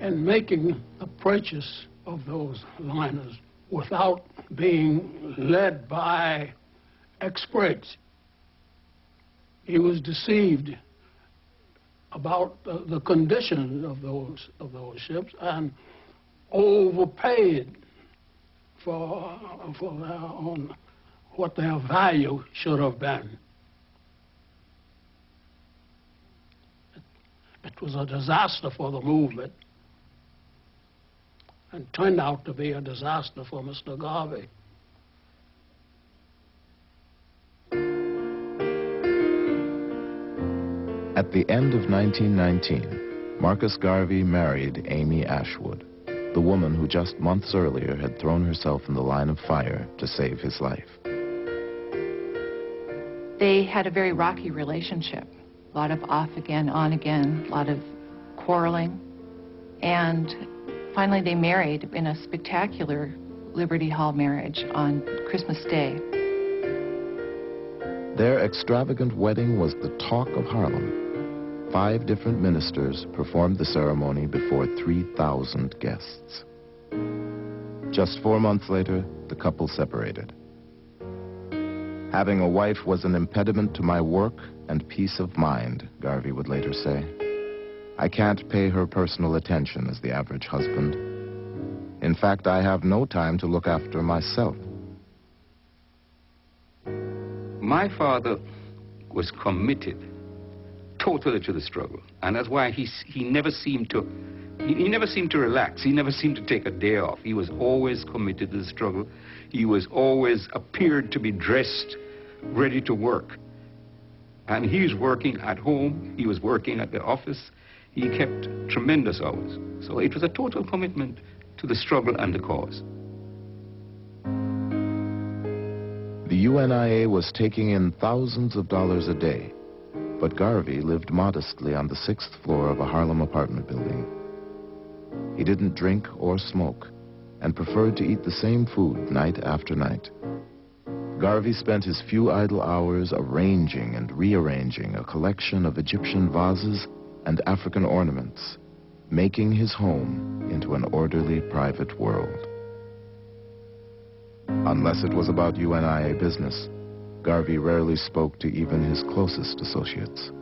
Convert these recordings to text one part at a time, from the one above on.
in making the purchase of those liners without being led by experts. He was deceived about the condition of those ships and overpaid for what their value should have been. It was a disaster for the movement and turned out to be a disaster for Mr. Garvey. At the end of 1919, Marcus Garvey married Amy Ashwood, the woman who just months earlier had thrown herself in the line of fire to save his life. They had a very rocky relationship. A lot of off again, on again, a lot of quarreling. And finally they married in a spectacular Liberty Hall marriage on Christmas Day. Their extravagant wedding was the talk of Harlem. 5 different ministers performed the ceremony before 3,000 guests. Just 4 months later, the couple separated. Having a wife was an impediment to my work and peace of mind, Garvey would later say. I can't pay her personal attention as the average husband. In fact, I have no time to look after myself. My father was committed totally to the struggle, and that's why he never seemed to relax. He never seemed to take a day off. He was always committed to the struggle. He was always appeared to be dressed, ready to work. And he was working at home, he was working at the office. He kept tremendous hours. So it was a total commitment to the struggle and the cause. The U.N.I.A. was taking in thousands of dollars a day, but Garvey lived modestly on the 6th floor of a Harlem apartment building. He didn't drink or smoke and preferred to eat the same food night after night. Garvey spent his few idle hours arranging and rearranging a collection of Egyptian vases and African ornaments, making his home into an orderly private world. Unless it was about U.N.I.A. business, Garvey rarely spoke to even his closest associates.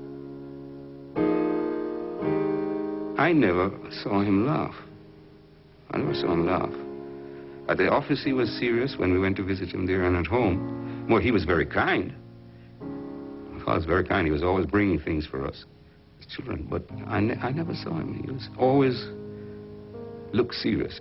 I never saw him laugh. I never saw him laugh. At the office he was serious when we went to visit him there, and at home, well, he was very kind. My father was very kind. He was always bringing things for us, as children, but I never saw him. He was always looked serious.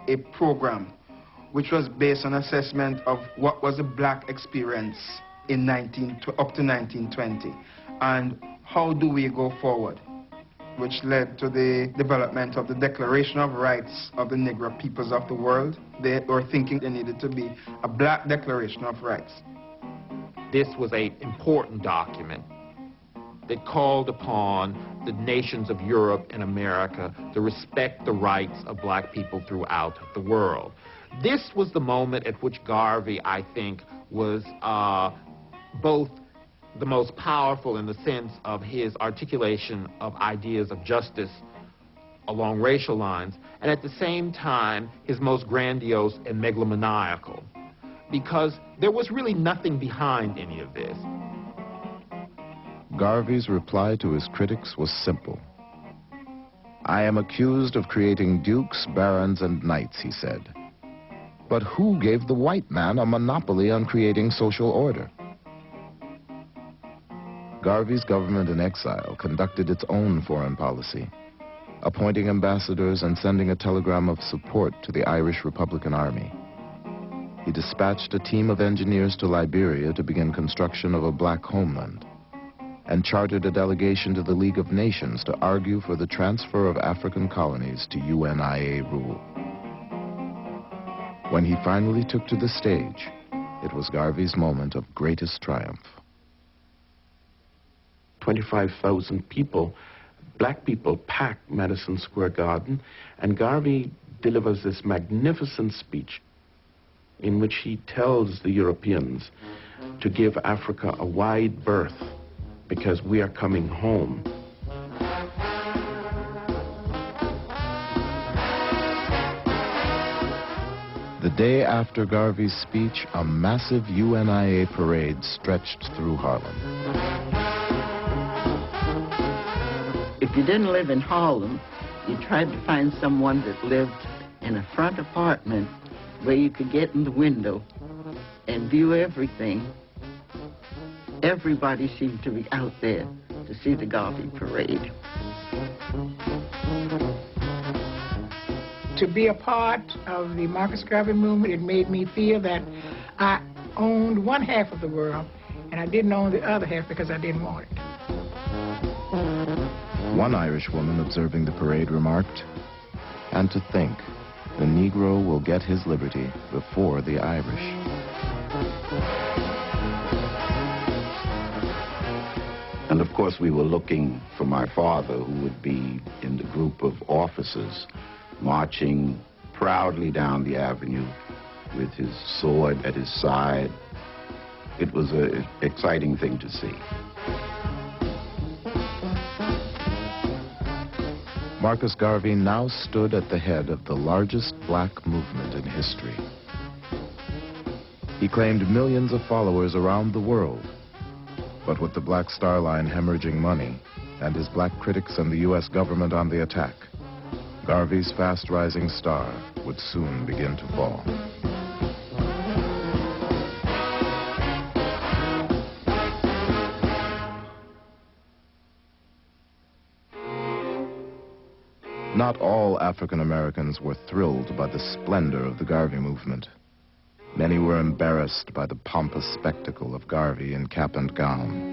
a program which was based on assessment of what was the black experience in up to 1920 and how do we go forward, which led to the development of the Declaration of Rights of the Negro Peoples of the World. They were thinking there needed to be a black Declaration of Rights. This was an important document that called upon the nations of Europe and America to respect the rights of black people throughout the world. This was the moment at which Garvey, I think, was both the most powerful in the sense of his articulation of ideas of justice along racial lines, and at the same time, his most grandiose and megalomaniacal, because there was really nothing behind any of this. Garvey's reply to his critics was simple. "I am accused of creating dukes, barons, and knights," he said. "But who gave the white man a monopoly on creating social order?" Garvey's government in exile conducted its own foreign policy, appointing ambassadors and sending a telegram of support to the Irish Republican Army. He dispatched a team of engineers to Liberia to begin construction of a black homeland, and chartered a delegation to the League of Nations to argue for the transfer of African colonies to U.N.I.A. rule. When he finally took to the stage, it was Garvey's moment of greatest triumph. 25,000 people, black people, packed Madison Square Garden, and Garvey delivers this magnificent speech in which he tells the Europeans to give Africa a wide berth because we are coming home. The day after Garvey's speech, a massive U.N.I.A. parade stretched through Harlem. If you didn't live in Harlem, you tried to find someone that lived in a front apartment where you could get in the window and view everything. Everybody seemed to be out there to see the Garvey parade. To be a part of the Marcus Garvey movement, it made me feel that I owned one half of the world and I didn't own the other half because I didn't want it. One Irish woman observing the parade remarked, "And to think, the Negro will get his liberty before the Irish." And of course we were looking for my father, who would be in the group of officers marching proudly down the avenue with his sword at his side. It was an exciting thing to see. Marcus Garvey now stood at the head of the largest black movement in history. He claimed millions of followers around the world, but with the Black Star Line hemorrhaging money and his black critics and the U.S. government on the attack, Garvey's fast-rising star would soon begin to fall. Not all African Americans were thrilled by the splendor of the Garvey movement. Many were embarrassed by the pompous spectacle of Garvey in cap and gown.